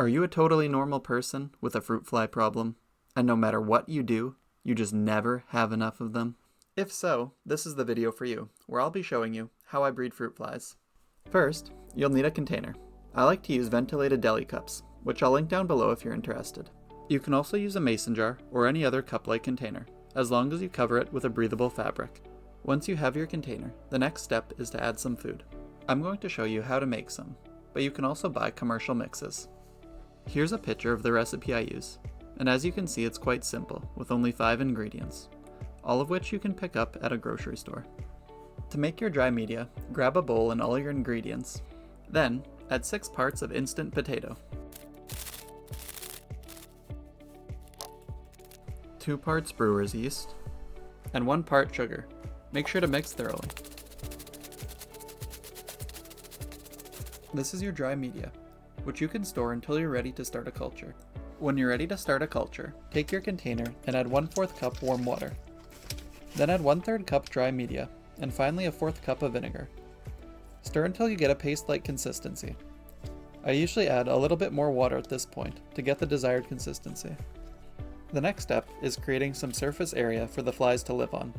Are you a totally normal person with a fruit fly problem? And no matter what you do, you just never have enough of them? If so, this is the video for you, where I'll be showing you how I breed fruit flies. First, you'll need a container. I like to use ventilated deli cups, which I'll link down below if you're interested. You can also use a mason jar or any other cup-like container, as long as you cover it with a breathable fabric. Once you have your container, the next step is to add some food. I'm going to show you how to make some, but you can also buy commercial mixes. Here's a picture of the recipe I use, and as you can see it's quite simple, with only 5 ingredients, all of which you can pick up at a grocery store. To make your dry media, grab a bowl and all your ingredients. Then, add 6 parts of instant potato, 2 parts brewer's yeast, and 1 part sugar. Make sure to mix thoroughly. This is your dry media, which you can store until you're ready to start a culture. When you're ready to start a culture, take your container and add 1/4 cup warm water. Then add 1/3 cup dry media, and finally a 1/4 cup of vinegar. Stir until you get a paste-like consistency. I usually add a little bit more water at this point to get the desired consistency. The next step is creating some surface area for the flies to live on.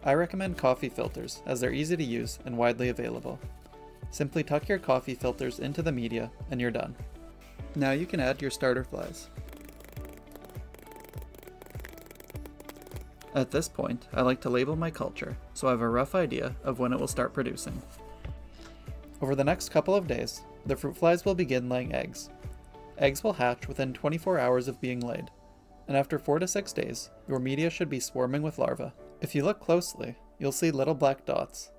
I recommend coffee filters as they're easy to use and widely available. Simply tuck your coffee filters into the media and you're done. Now you can add your starter flies. At this point, I like to label my culture so I have a rough idea of when it will start producing. Over the next couple of days, the fruit flies will begin laying eggs. Eggs will hatch within 24 hours of being laid, and after 4 to 6 days, your media should be swarming with larvae. If you look closely, you'll see little black dots.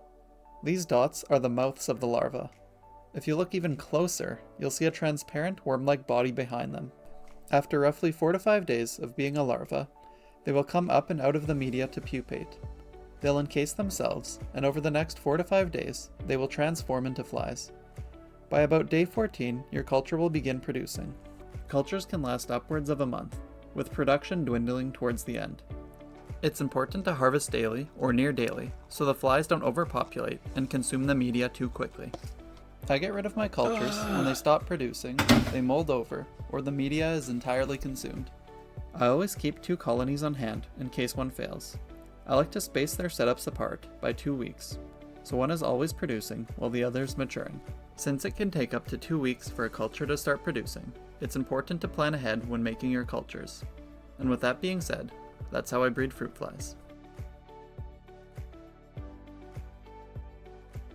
These dots are the mouths of the larvae. If you look even closer, you'll see a transparent worm-like body behind them. After roughly 4 to 5 days of being a larva, they will come up and out of the media to pupate. They'll encase themselves, and over the next 4 to 5 days, they will transform into flies. By about day 14, your culture will begin producing. Cultures can last upwards of a month, with production dwindling towards the end. It's important to harvest daily or near daily so the flies don't overpopulate and consume the media too quickly. I get rid of my cultures when they stop producing, they mold over, or the media is entirely consumed. I always keep 2 colonies on hand in case one fails. I like to space their setups apart by 2 weeks, so one is always producing while the other is maturing. Since it can take up to 2 weeks for a culture to start producing, it's important to plan ahead when making your cultures. And with that being said, that's how I breed fruit flies.